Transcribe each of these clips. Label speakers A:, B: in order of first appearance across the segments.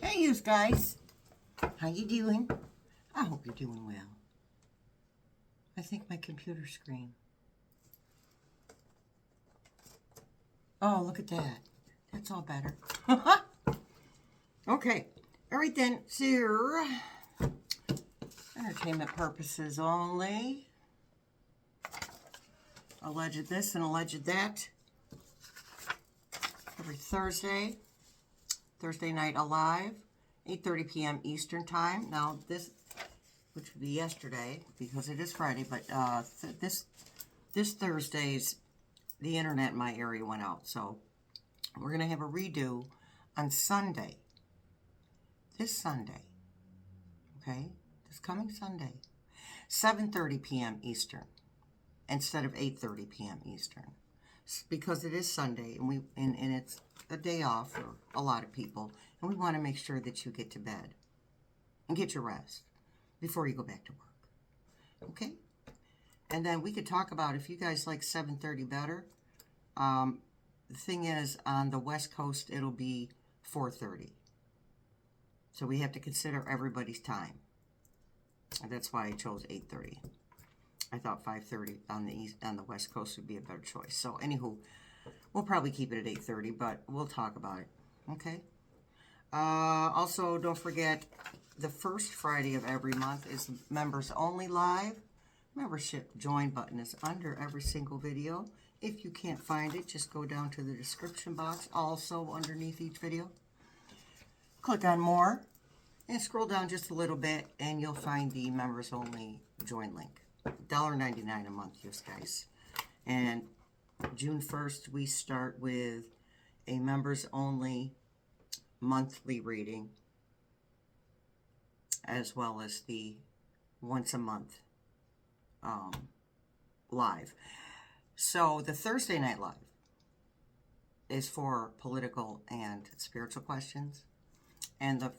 A: Hey, you guys. How you doing? I hope you're doing well. I think my computer screen. Oh, look at that. That's all better. Okay. All right then. So, entertainment purposes only. Alleged this and alleged that. Every Thursday night alive, 8:30 p.m. Eastern time. Now this, which would be yesterday because it is Friday, but this Thursday's the internet in my area went out, so we're gonna have a redo on Sunday. This Sunday, okay, this coming Sunday, 7:30 p.m. Eastern instead of 8:30 p.m. Eastern. Because it is Sunday and it's a day off for a lot of people, and we want to make sure that you get to bed and get your rest before you go back to work. Okay? And then we could talk about if you guys like 7:30 better. The thing is, on the West Coast, it'll be 4:30. So we have to consider everybody's time. And that's why I chose 8:30. I thought 5:30 on the West Coast would be a better choice. So, anywho, we'll probably keep it at 8:30, but we'll talk about it. Okay? Also, don't forget, the first Friday of every month is Members Only Live. Membership join button is under every single video. If you can't find it, just go down to the description box, also underneath each video. Click on More, and scroll down just a little bit, and you'll find the Members Only join link. $1.99 a month, yes, guys. And June 1st, we start with a members only monthly reading, as well as the once a month live. So the Thursday night live is for political and spiritual questions, and the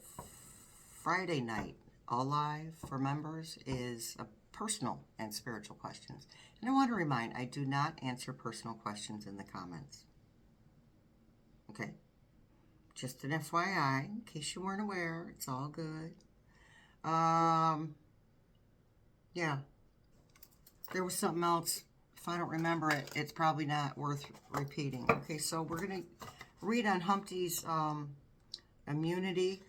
A: Friday night all live for members is a personal and spiritual questions. And I want to remind, I do not answer personal questions in the comments. Okay? Just an FYI, in case you weren't aware, it's all good. Yeah. There was something else. If I don't remember it, it's probably not worth repeating. Okay, so we're going to read on Humpty's immunity.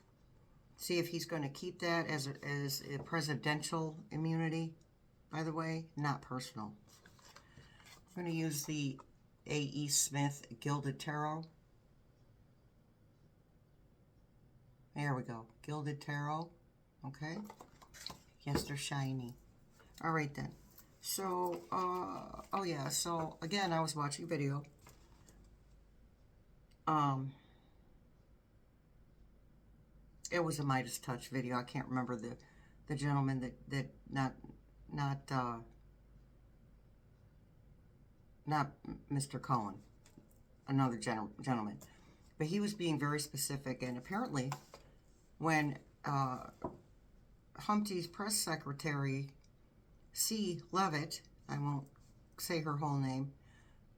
A: See if he's going to keep that as a presidential immunity, by the way, not personal. I'm going to use the A.E. Smith Gilded Tarot. There we go. Gilded Tarot. Okay. Yes, they're shiny. All right, then. So, oh yeah, so again, I was watching a video. It was a Midas Touch video. I can't remember the gentleman that not Mr. Cohen, another gentleman, but he was being very specific. And apparently, when Humpty's press secretary, C. Levitt, I won't say her whole name,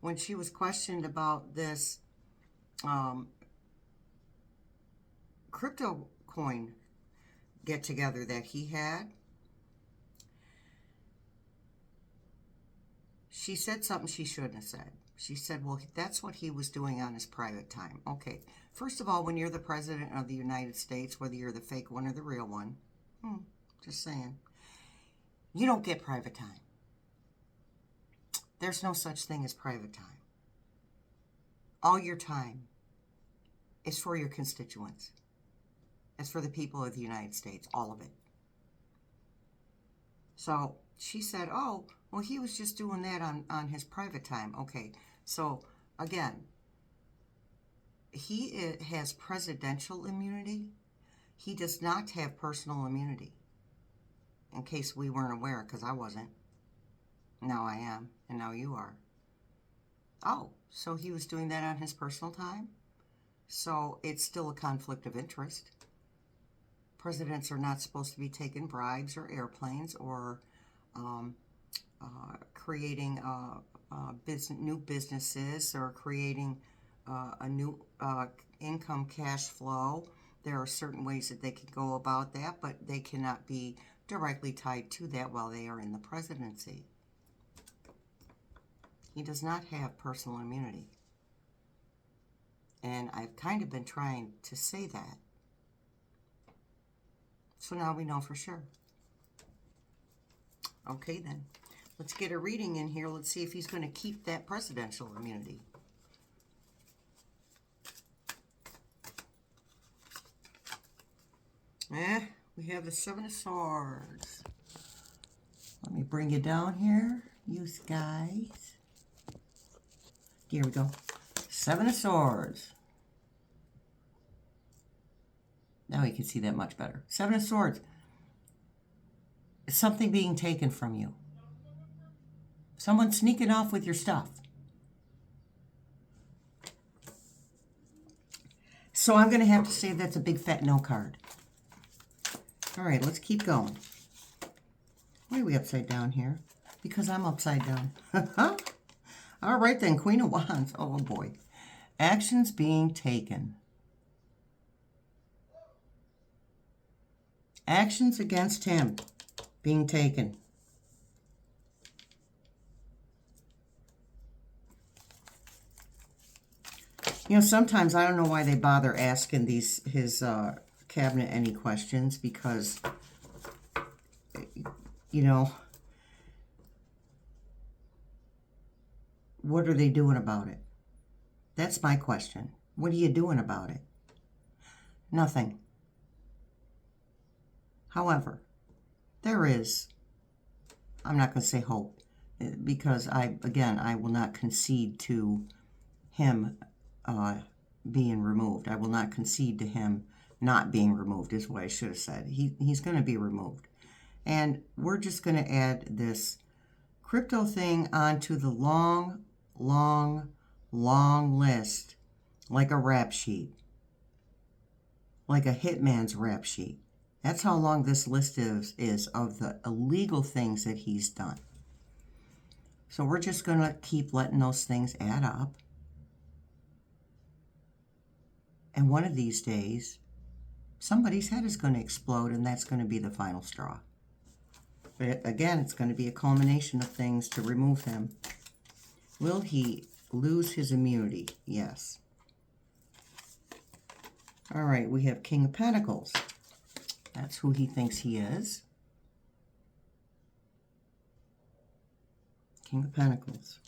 A: when she was questioned about this crypto coin get together that he had, she said something she shouldn't have said. She said, well, that's what he was doing on his private time. Okay, first of all, when you're the president of the United States, whether you're the fake one or the real one, just saying, you don't get private time. There's no such thing as private time. All your time is for your constituents. It's for the people of the United States, all of it. So she said, oh, well, he was just doing that on his private time. Okay, so again, he has presidential immunity. He does not have personal immunity. In case we weren't aware, because I wasn't. Now I am, and now you are. Oh, so he was doing that on his personal time? So it's still a conflict of interest. Presidents are not supposed to be taking bribes or airplanes or creating new businesses or creating a new income cash flow there are certain ways that they can go about that, but they cannot be directly tied to that while they are in the presidency. He does not have personal immunity. And I've kind of been trying to say that. So now we know for sure. Okay then. Let's get a reading in here. Let's see if he's going to keep that presidential immunity. We have the Seven of Swords. Let me bring you down here, you guys. Here we go. Seven of Swords. Now you can see that much better. Seven of Swords. Something being taken from you. Someone sneaking off with your stuff. So I'm going to have to say that's a big fat no card. All right, let's keep going. Why are we upside down here? Because I'm upside down. All right then, Queen of Wands. Oh boy. Actions being taken. Actions against him being taken. You know, sometimes I don't know why they bother asking his cabinet any questions, because, you know, what are they doing about it? That's my question. What are you doing about it? Nothing. However, there is, I'm not going to say hope, because I will not concede to him being removed. I will not concede to him not being removed, is what I should have said. He's going to be removed. And we're just going to add this crypto thing onto the long, long, long list, like a rap sheet, like a hitman's rap sheet. That's how long this list is of the illegal things that he's done. So we're just going to keep letting those things add up. And one of these days, somebody's head is going to explode, and that's going to be the final straw. But again, it's going to be a culmination of things to remove him. Will he lose his immunity? Yes. All right, we have King of Pentacles. That's who he thinks he is. King of Pentacles.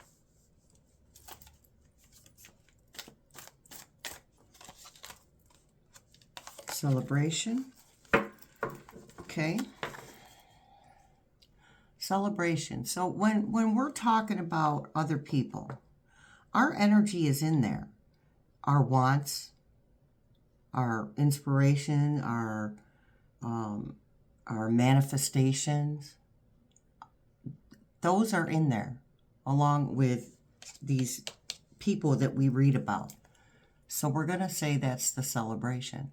A: Celebration. Okay. Celebration. So when we're talking about other people, our energy is in there. Our wants, our inspiration, our manifestations, those are in there, along with these people that we read about. So we're going to say that's the celebration.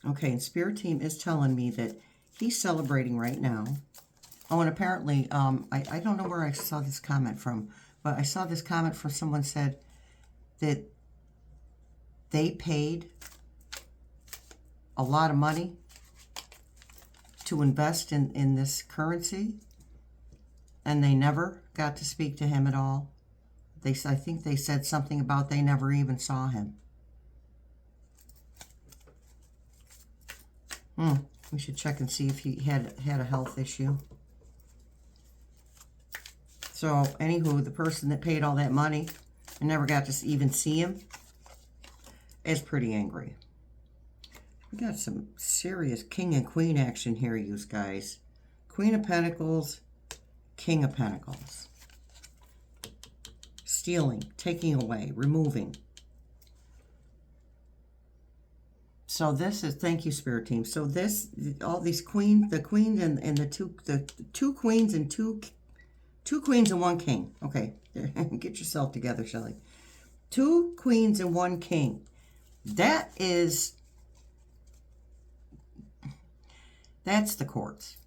A: Okay, and Spirit Team is telling me that he's celebrating right now. Oh, and apparently, I don't know where I saw this comment from, but I saw this comment from someone said that they paid a lot of money to invest in this currency, and they never got to speak to him at all. I think they said something about they never even saw him. We should check and see if he had a health issue. So, anywho, the person that paid all that money and never got to even see him is pretty angry. We got some serious King and Queen action here, you guys. Queen of Pentacles, King of Pentacles. Stealing, taking away, removing. So this is, thank you, Spirit Team. So this, all these queens, the queen and the two queens and two queens and one king. Okay, get yourself together, Shelley. 2 queens and 1 king. That's the courts.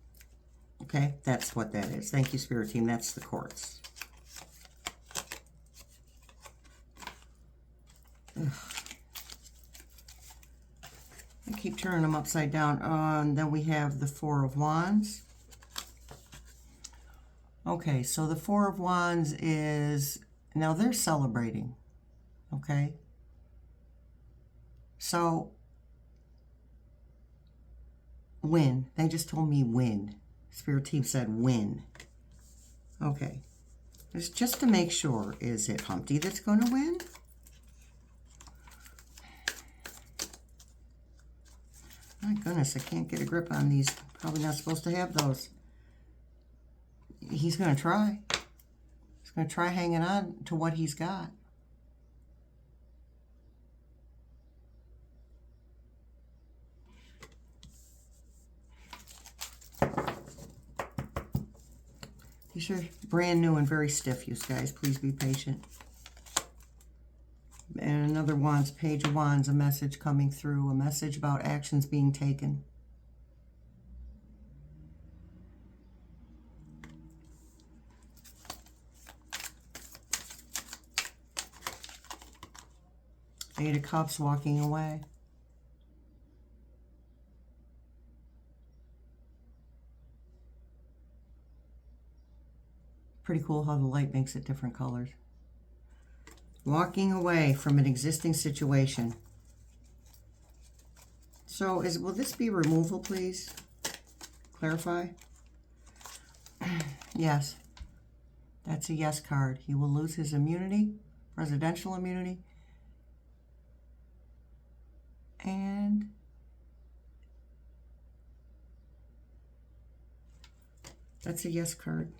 A: Okay, that's what that is. Thank you, Spirit Team. That's the courts. I keep turning them upside down. And then we have the Four of Wands. Okay, so the Four of Wands is, now they're celebrating, okay? So, win. They just told me win. Spirit team said win. Okay. It's just to make sure, is it Humpty that's going to win? My goodness, I can't get a grip on these. Probably not supposed to have those. He's going to try. He's going to try hanging on to what he's got. These are brand new and very stiff, you guys. Please be patient. And another Wands, Page of Wands, a message coming through, a message about actions being taken. Eight of Cups, walking away. Pretty cool how the light makes it different colors. Walking away from an existing situation. So will this be removal, please? Clarify. Yes. That's a yes card. He will lose his immunity, presidential immunity. And that's a yes card.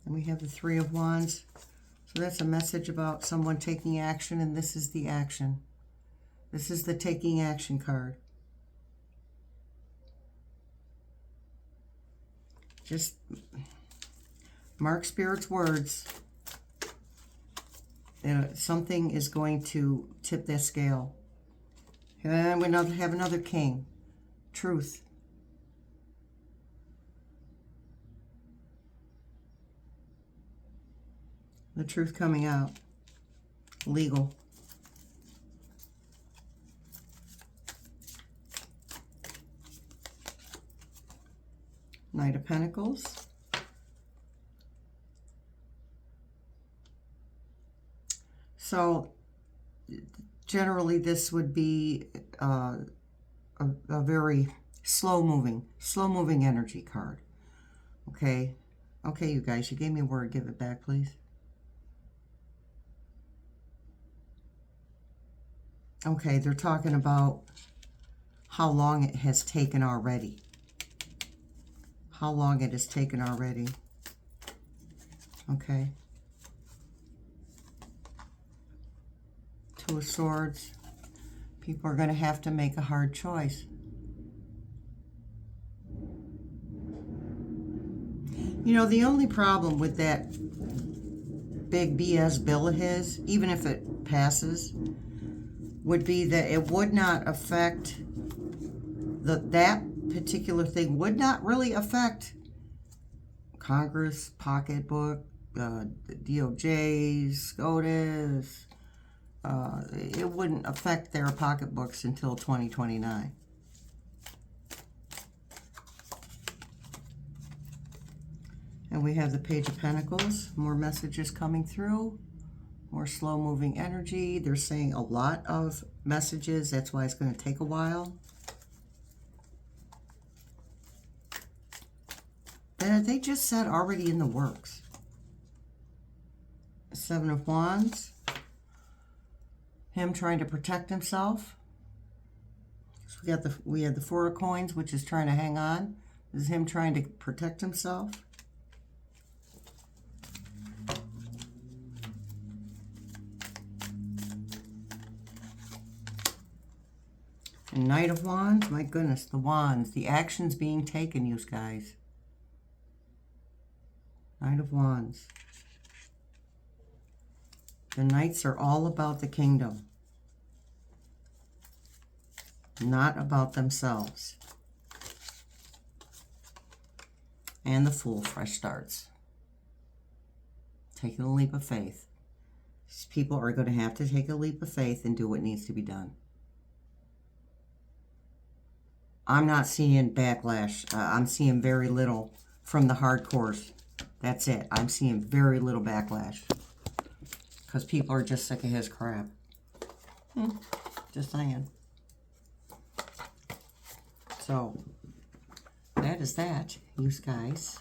A: And we have the Three of Wands. So that's a message about someone taking action, and this is the action. This is the taking action card. Just mark Spirit's words. Something is going to tip that scale. And we have another King. Truth. The truth coming out. Legal. Knight of Pentacles. So generally this would be a very slow-moving energy card. Okay? Okay, you guys, you gave me a word. Give it back, please. Okay, they're talking about how long it has taken already. How long it has taken already. Okay. Two of Swords. People are going to have to make a hard choice. You know, the only problem with that big BS bill of his, even if it passes, would be that it would not affect that particular thing would not really affect Congress, pocketbook, DOJ, SCOTUS. It wouldn't affect their pocketbooks until 2029. And we have the Page of Pentacles. More messages coming through. More slow-moving energy. They're saying a lot of messages. That's why it's going to take a while. They just said already in the works. Seven of Wands. Him trying to protect himself. So we had the Four of Coins, which is trying to hang on. This is him trying to protect himself. And Knight of Wands, my goodness, the wands, the actions being taken, you guys. Knight of Wands. The Knights are all about the kingdom, not about themselves. And the Fool, fresh starts. Taking a leap of faith. These people are going to have to take a leap of faith and do what needs to be done. I'm not seeing backlash. I'm seeing very little from the hardcores. That's it. I'm seeing very little backlash. Because people are just sick of his crap. Just saying. So, that is that, you guys.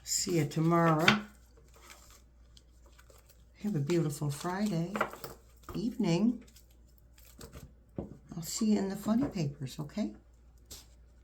A: See you tomorrow. Have a beautiful Friday evening. I'll see you in the funny papers, okay?